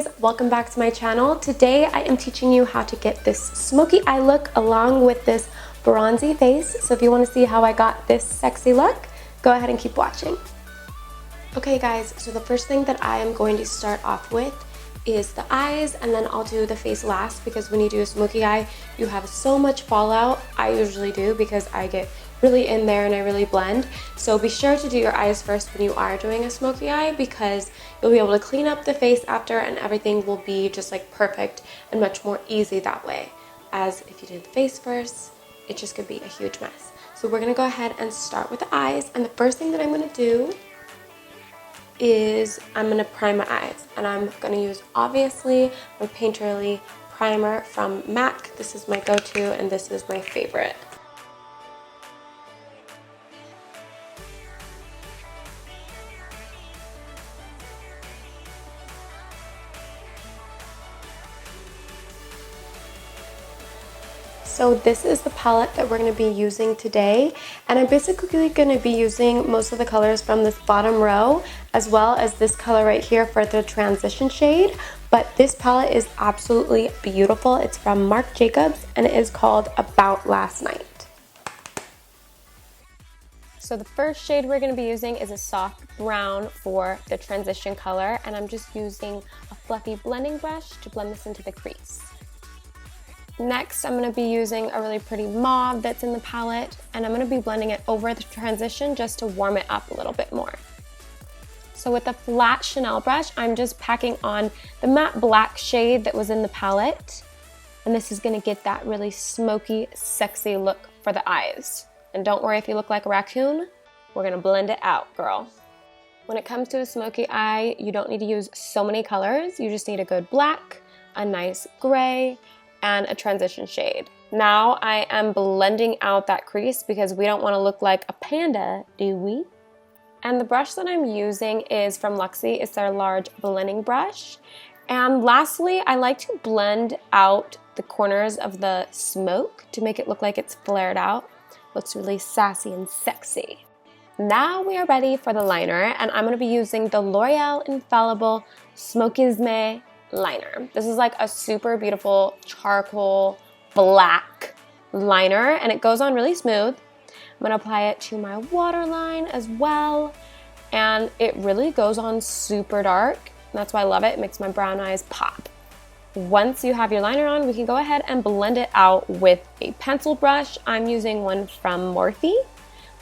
guys, welcome back to my channel. Today I am teaching you how to get this smoky eye look along with this bronzy face. So if you want to see how I got this sexy look, go ahead and keep watching. Okay guys, so the first thing that I am going to start off with is the eyes, and then I'll do the face last because when you do a smoky eye, you have so much fallout. I usually do because I get really in there and I really blend. So be sure to do your eyes first when you are doing a smoky eye because you'll be able to clean up the face after and everything will be just like perfect and much more easy that way. As if you did the face first, it just could be a huge mess. So we're gonna go ahead and start with the eyes, and the first thing that I'm gonna do is I'm gonna prime my eyes, and I'm gonna use obviously my Painterly primer from MAC. This is my go-to and this is my favorite. So this is the palette that we're going to be using today, and I'm basically going to be using most of the colors from this bottom row as well as this color right here for the transition shade. But this palette is absolutely beautiful. It's from Marc Jacobs and it is called About Last Night. So the first shade we're going to be using is a soft brown for the transition color, and I'm just using a fluffy blending brush to blend this into the crease. Next, I'm going to be using a really pretty mauve that's in the palette, and I'm going to be blending it over the transition just to warm it up a little bit more. So with a flat Chanel brush, I'm just packing on the matte black shade that was in the palette, and this is going to get that really smoky, sexy look for the eyes. And don't worry if you look like a raccoon, we're going to blend it out, girl. When it comes to a smoky eye, you don't need to use so many colors. You just need a good black, a nice gray, and a transition shade. Now I am blending out that crease because we don't want to look like a panda, do we? And the brush that I'm using is from Luxie. It's their large blending brush. And lastly, I like to blend out the corners of the smoke to make it look like it's flared out. Looks really sassy and sexy. Now we are ready for the liner, and I'm going to be using the L'Oreal Infallible Smoky Eyes liner. This is like a super beautiful charcoal black liner, and it goes on really smooth. I'm gonna apply it to my waterline as well, and it really goes on super dark. That's why I love it. It makes my brown eyes pop. Once you have your liner on, we can go ahead and blend it out with a pencil brush. I'm using one from Morphe.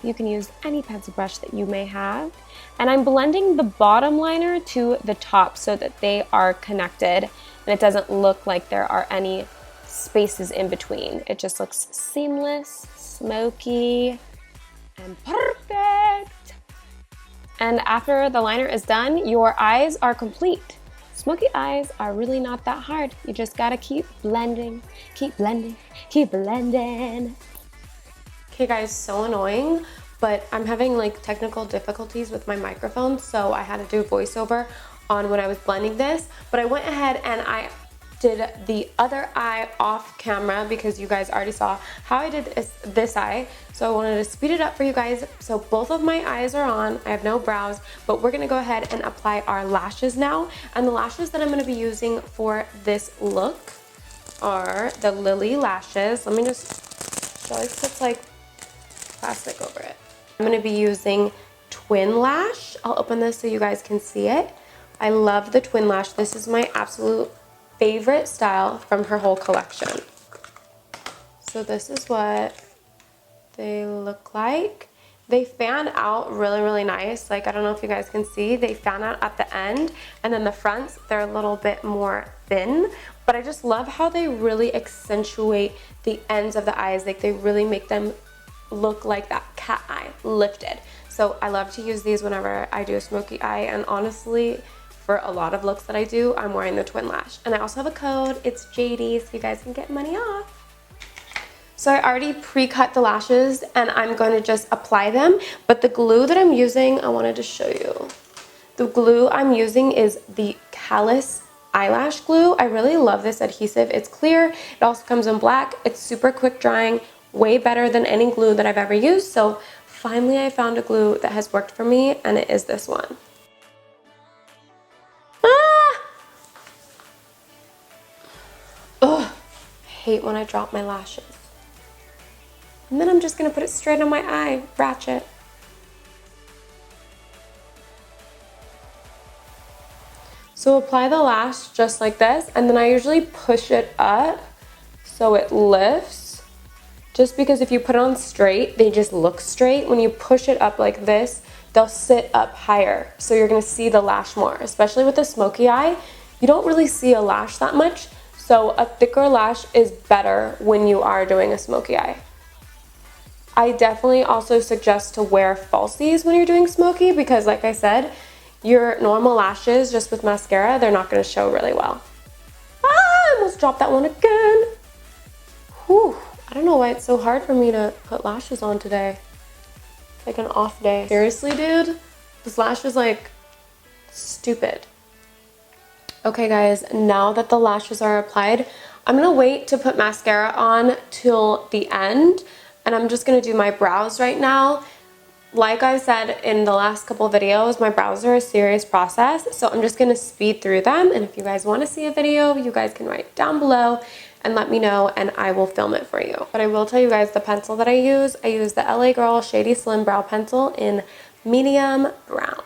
You can use any pencil brush that you may have. And I'm blending the bottom liner to the top so that they are connected and it doesn't look like there are any spaces in between. It just looks seamless, smoky, and perfect. And after the liner is done, your eyes are complete. Smoky eyes are really not that hard. You just gotta keep blending, keep blending, keep blending. Okay guys, so annoying, but I'm having like technical difficulties with my microphone, so I had to do voiceover on when I was blending this. But I went ahead and I did the other eye off camera because you guys already saw how I did this eye. So I wanted to speed it up for you guys. So both of my eyes are on. I have no brows, but we're gonna go ahead and apply our lashes now. And the lashes that I'm gonna be using for this look are the Lilly lashes. Let me just show you, it's like plastic over it. I'm going to be using Twin Lash. I'll open this so you guys can see it. I love the Twin Lash. This is my absolute favorite style from her whole collection. So this is what they look like. They fan out really, really nice. Like, I don't know if you guys can see, they fan out at the end, and then the fronts, they're a little bit more thin. But I just love how they really accentuate the ends of the eyes. Like, they really make them look like that cat eye lifted. So I love to use these whenever I do a smoky eye, and honestly for a lot of looks that I do, I'm wearing the Twin Lash. And I also have a code, it's JADEY, so you guys can get money off. So I already pre-cut the lashes and I'm going to just apply them, but the glue that I'm using, I wanted to show you. The glue I'm using is the Callus Eyelash Glue. I really love this adhesive. It's clear, it also comes in black, it's super quick drying, way better than any glue that I've ever used. So finally I found a glue that has worked for me, and it is this one. hate when I drop my lashes. And then I'm just gonna put it straight on my eye, ratchet. So apply the lash just like this, and then I usually push it up so it lifts. Just because if you put it on straight, they just look straight. When you push it up like this, they'll sit up higher. So you're gonna see the lash more, especially with a smoky eye. You don't really see a lash that much, so a thicker lash is better when you are doing a smoky eye. I definitely also suggest to wear falsies when you're doing smoky because like I said, your normal lashes just with mascara, they're not gonna show really well. Ah, I almost dropped that one again. Whew, I don't know why it's so hard for me to put lashes on today. It's like an off day. Seriously, dude, this lash is like stupid. Okay guys, now that the lashes are applied, I'm gonna wait to put mascara on till the end, and I'm just gonna do my brows right now. Like I said in the last couple videos, my brows are a serious process, so I'm just gonna speed through them, and if you guys wanna see a video, you guys can write down below and let me know, and I will film it for you. But I will tell you guys the pencil that I use the LA Girl Shady Slim Brow Pencil in medium brown.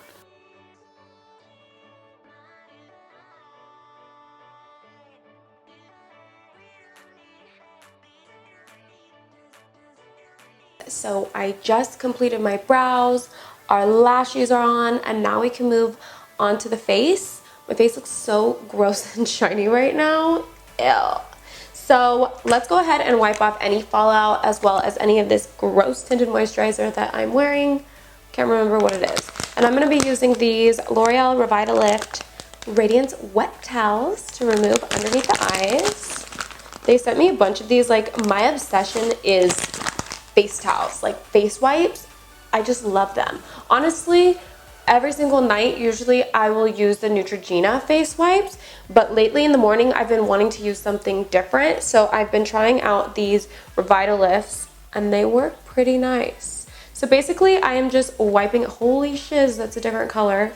So I just completed my brows, our lashes are on, and now we can move on to the face. My face looks so gross and shiny right now. Ew. So let's go ahead and wipe off any fallout as well as any of this gross tinted moisturizer that I'm wearing. Can't remember what it is. And I'm going to be using these L'Oreal Revitalift Radiance Wet Towels to remove underneath the eyes. They sent me a bunch of these. Like, my obsession is face towels, like face wipes. I just love them. Honestly, every single night, usually I will use the Neutrogena face wipes, but lately in the morning, I've been wanting to use something different, so I've been trying out these Revitalifts, and they work pretty nice. So basically, I am just wiping, holy shiz, that's a different color.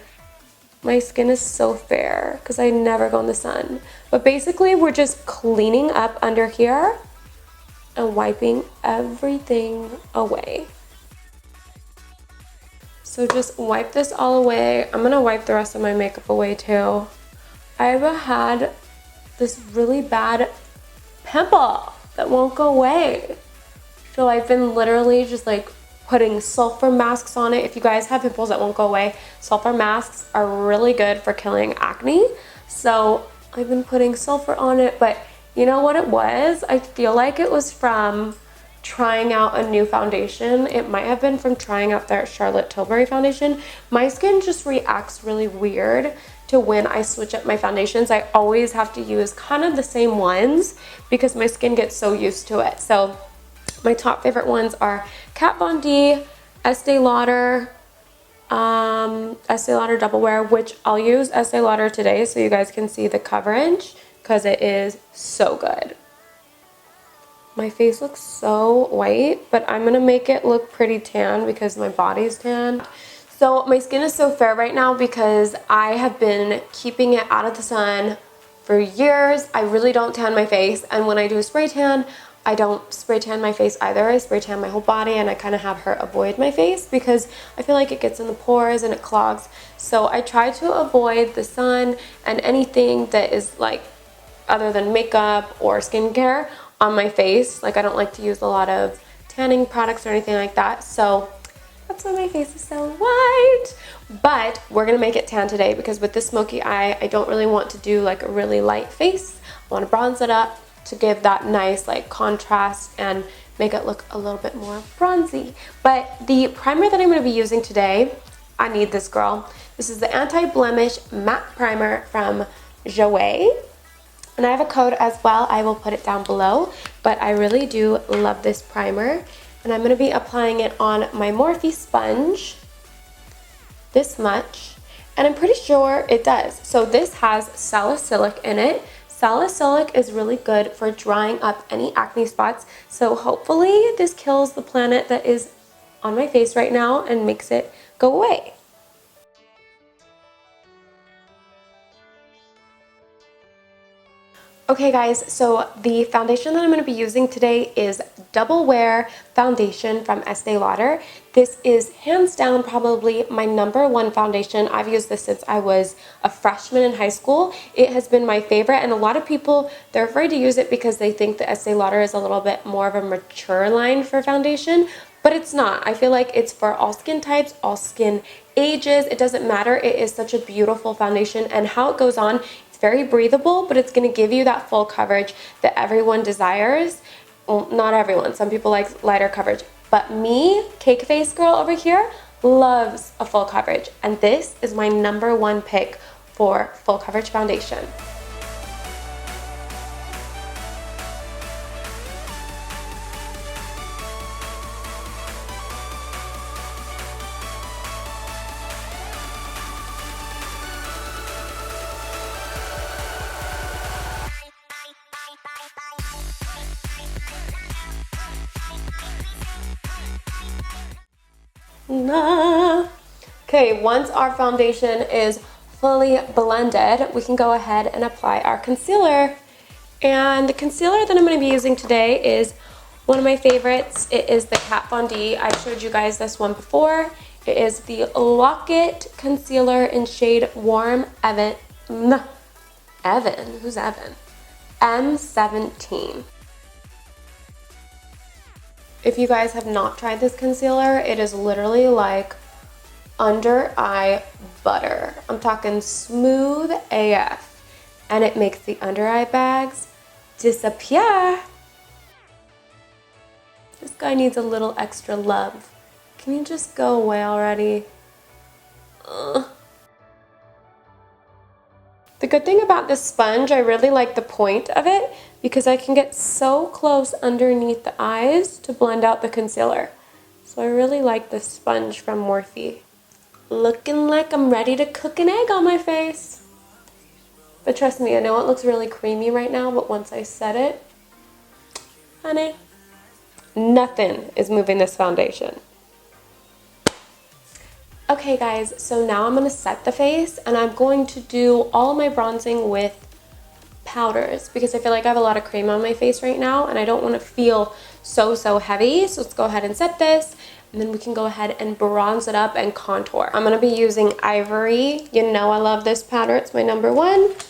My skin is so fair, because I never go in the sun. But basically, we're just cleaning up under here, and wiping everything away. So just wipe this all away. I'm gonna wipe the rest of my makeup away too. I've had this really bad pimple that won't go away. So I've been literally just like putting sulfur masks on it. If you guys have pimples that won't go away, sulfur masks are really good for killing acne. So I've been putting sulfur on it, but you know what it was? I feel like it was from trying out a new foundation. It might have been from trying out their Charlotte Tilbury foundation. My skin just reacts really weird to when I switch up my foundations. I always have to use kind of the same ones because my skin gets so used to it. So my top favorite ones are Kat Von D, Estee Lauder, Estee Lauder Double Wear, which I'll use Estee Lauder today so you guys can see the coverage because it is so good. My face looks so white, but I'm gonna make it look pretty tan because my body's tan. So my skin is so fair right now because I have been keeping it out of the sun for years. I really don't tan my face, and when I do a spray tan, I don't spray tan my face either. I spray tan my whole body, and I kind of have her avoid my face because I feel like it gets in the pores and it clogs. So I try to avoid the sun and anything that is like other than makeup or skincare on my face. Like, I don't like to use a lot of tanning products or anything like that. So that's why my face is so white. But we're gonna make it tan today because with this smoky eye, I don't really want to do like a really light face. I want to bronze it up to give that nice like contrast and make it look a little bit more bronzy. But the primer that I'm going to be using today, I need this girl. This is the Anti-Blemish Matte Primer from JOUER. And I have a code as well. I will put it down below. But I really do love this primer. And I'm going to be applying it on my Morphe sponge. This much. And I'm pretty sure it does. So this has salicylic in it. Salicylic is really good for drying up any acne spots. So hopefully this kills the planet that is on my face right now and makes it go away. Okay guys, so the foundation that I'm going to be using today is Double Wear Foundation from Estee Lauder. This is hands down probably my #1 foundation. I've used this since I was a freshman in high school. It has been my favorite, and a lot of people, they're afraid to use it because they think that Estee Lauder is a little bit more of a mature line for foundation, but it's not. I feel like it's for all skin types, all skin ages. It doesn't matter. It is such a beautiful foundation, and how it goes on, very breathable, but it's going to give you that full coverage that everyone desires. Well, not everyone. Some people like lighter coverage. But me, cake face girl over here, loves a full coverage. And this is my #1 pick for full coverage foundation. Okay, once our foundation is fully blended, we can go ahead and apply our concealer. And the concealer that I'm going to be using today is one of my favorites. It is the Kat Von D. I showed you guys this one before. It is the Lock-It Concealer in shade Warm Evan. Evan? Who's Evan? M17. If you guys have not tried this concealer, it is literally like under eye butter. I'm talking smooth AF, and it makes the under eye bags disappear. This guy needs a little extra love. Can you just go away already? Ugh. The good thing about this sponge, I really like the point of it because I can get so close underneath the eyes to blend out the concealer. So I really like this sponge from Morphe. Looking like I'm ready to cook an egg on my face. But trust me, I know it looks really creamy right now, but once I set it, honey, nothing is moving this foundation. Okay guys, so now I'm going to set the face, and I'm going to do all my bronzing with powders because I feel like I have a lot of cream on my face right now and I don't want to feel so heavy. So let's go ahead and set this, and then we can go ahead and bronze it up and contour. I'm going to be using Ivory. You know I love this powder. It's my #1.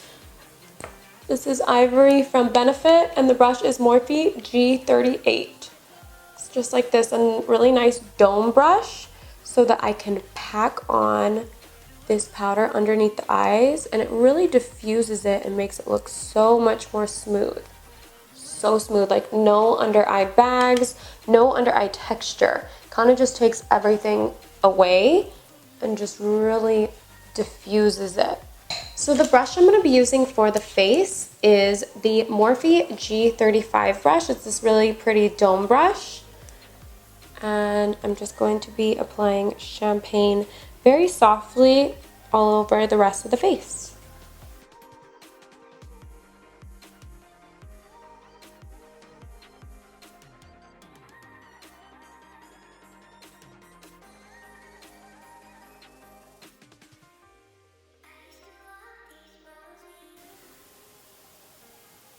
This is Ivory from Benefit, and the brush is Morphe G38. It's just like this, a really nice dome brush, so that I can pack on this powder underneath the eyes, and it really diffuses it and makes it look so much more smooth. So smooth, like no under eye bags, no under eye texture. Kind of just takes everything away and just really diffuses it. So the brush I'm going to be using for the face is the Morphe G35 brush. It's this really pretty dome brush. And I'm just going to be applying champagne very softly all over the rest of the face.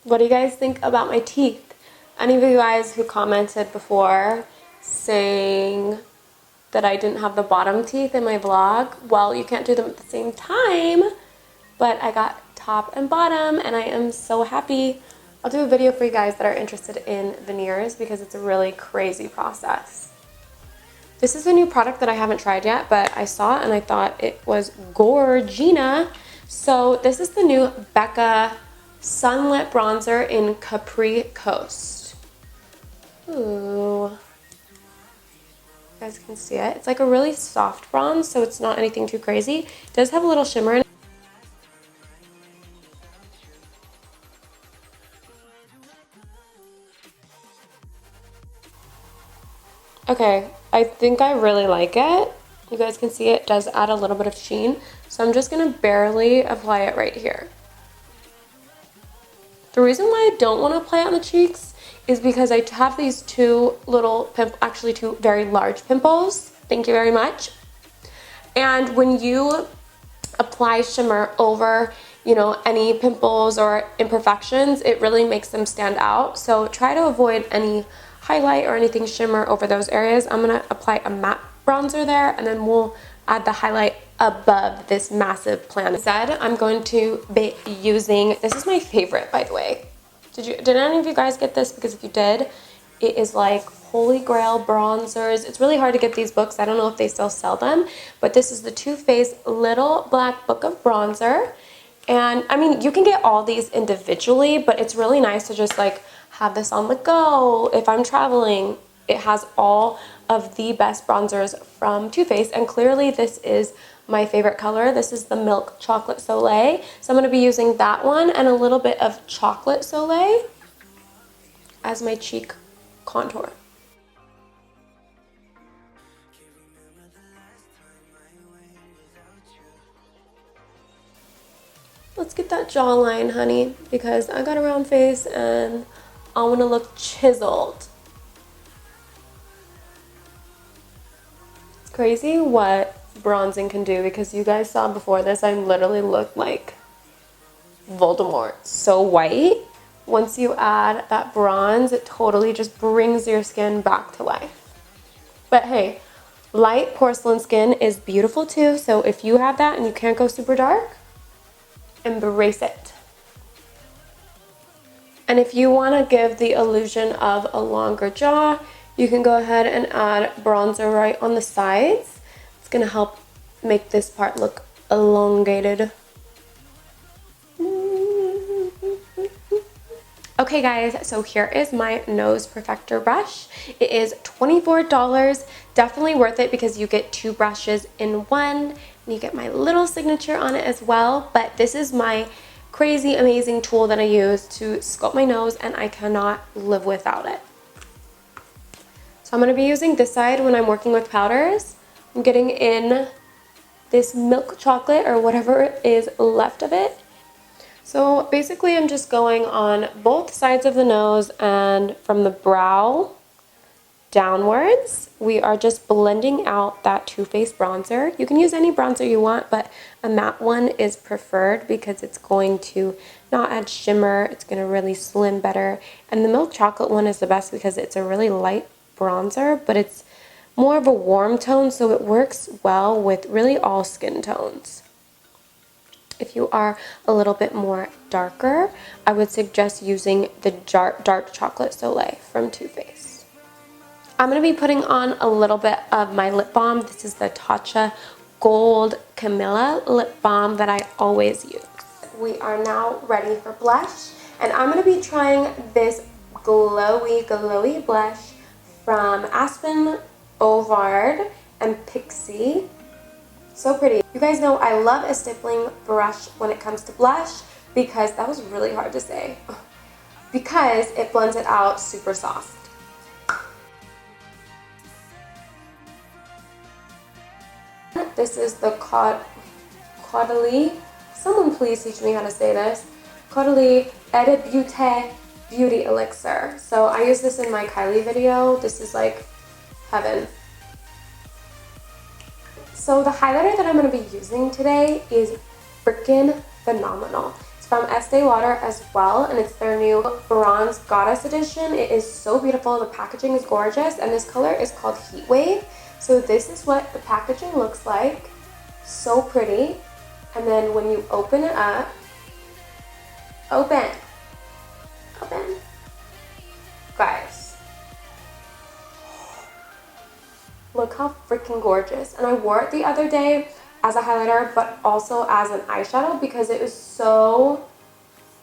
What do you guys think about my teeth? Any of you guys who commented before saying that I didn't have the bottom teeth in my vlog, well, you can't do them at the same time, but I got top and bottom, and I am so happy. I'll do a video for you guys that are interested in veneers because it's a really crazy process. This is a new product that I haven't tried yet, but I saw it and I thought it was gorgina. So this is the new Becca Sunlit Bronzer in Capri Coast. Ooh. You guys can see it. It's like a really soft bronze, so it's not anything too crazy. It does have a little shimmer in it. Okay, I think I really like it. You guys can see it does add a little bit of sheen, so I'm just going to barely apply it right here. The reason why I don't want to apply it on the cheeks is because I have these two little actually two very large pimples. Thank you very much. And when you apply shimmer over you know, any pimples or imperfections. It really makes them stand out. So try to avoid any highlight or anything shimmer over those areas. I'm gonna apply a matte bronzer there, and then we'll add the highlight above this massive plan. Instead, I'm going to be using, this is my favorite, by the way. Did any of you guys get this? Because if you did, it is like holy grail bronzers. It's really hard to get these books. I don't know if they still sell them, but this is the Too Faced Little Black Book of Bronzer. And I mean, you can get all these individually, but it's really nice to just like have this on the go if I'm traveling. It has all of the best bronzers from Too Faced, and clearly this is my favorite color. This is the Milk Chocolate Soleil. So I'm going to be using that one and a little bit of Chocolate Soleil as my cheek contour. Let's get that jawline, honey, because I got a round face and I want to look chiseled. It's crazy what bronzing can do, because you guys saw before this, I literally looked like Voldemort. So white. Once you add that bronze, it totally just brings your skin back to life. But hey, light porcelain skin is beautiful too, so if you have that and you can't go super dark, embrace it. And if you want to give the illusion of a longer jaw, you can go ahead and add bronzer right on the sides. It's going to help make this part look elongated. Okay guys, so here is my nose perfector brush. It is $24. Definitely worth it because you get two brushes in one, and you get my little signature on it as well. But this is my crazy amazing tool that I use to sculpt my nose, and I cannot live without it. So I'm going to be using this side when I'm working with powders. I'm getting in this milk chocolate or whatever is left of it. So basically I'm just going on both sides of the nose, and from the brow downwards, we are just blending out that Too Faced bronzer. You can use any bronzer you want, but a matte one is preferred because it's going to not add shimmer. It's going to really slim better. And the milk chocolate one is the best because it's a really light bronzer, but it's more of a warm tone, so it works well with really all skin tones. If you are a little bit more darker, I would suggest using the dark chocolate Soleil from Too Faced. I'm going to be putting on a little bit of my lip balm. This is the Tatcha Gold Camilla lip balm that I always use. We are now ready for blush, and I'm going to be trying this glowy blush from Aspen, Ovard, and Pixie. So pretty. You guys know I love a stippling brush when it comes to blush, because that was really hard to say, because it blends it out super soft. This is the Caudalie. Someone please teach me how to say this. Caudalie Eau de Beauty Elixir. So I use this in my Kylie video. This is like heaven. So the highlighter that I'm going to be using today is freaking phenomenal. It's from Jadeywadey as well, and it's their new Bronze Goddess edition. It is so beautiful. The packaging is gorgeous, and this color is called Heat Wave. So this is what the packaging looks like. So pretty. And then when you open it up, open. Guys, look how freaking gorgeous. And I wore it the other day as a highlighter, but also as an eyeshadow, because it was so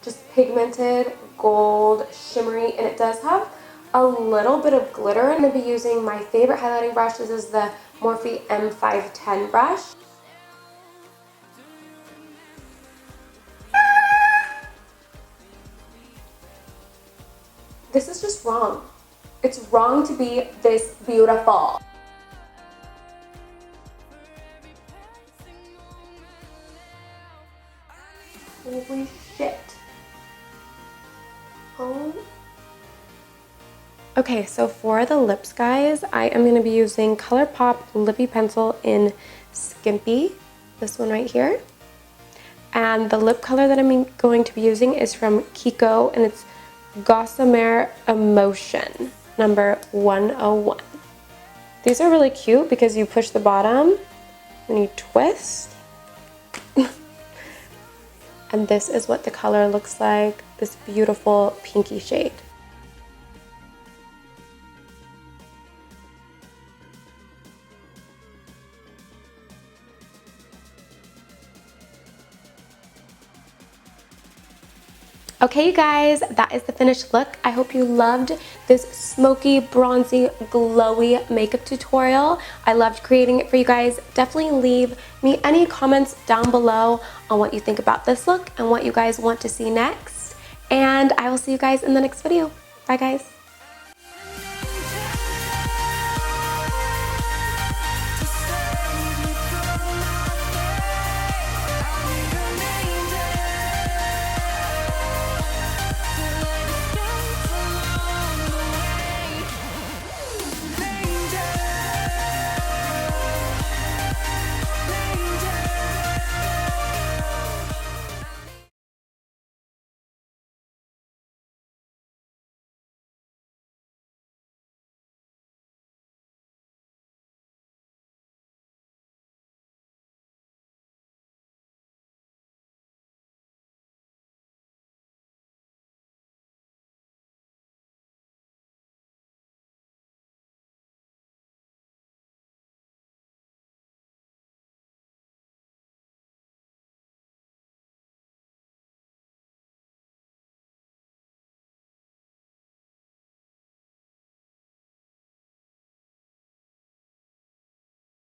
just pigmented, gold, shimmery, and it does have a little bit of glitter. I'm going to be using my favorite highlighting brush. This is the Morphe M510 brush. This is just wrong. It's wrong to be this beautiful. Holy shit. Oh. Okay, so for the lips, guys, I am going to be using ColourPop Lippy Pencil in Skimpy, this one right here. And the lip color that I'm going to be using is from Kiko, and it's Gossamer Emotion, number 101. These are really cute because you push the bottom and you twist. And this is what the color looks like, this beautiful pinky shade. Okay, you guys, that is the finished look. I hope you loved this smoky, bronzy, glowy makeup tutorial. I loved creating it for you guys. Definitely leave me any comments down below on what you think about this look and what you guys want to see next. And I will see you guys in the next video. Bye, guys.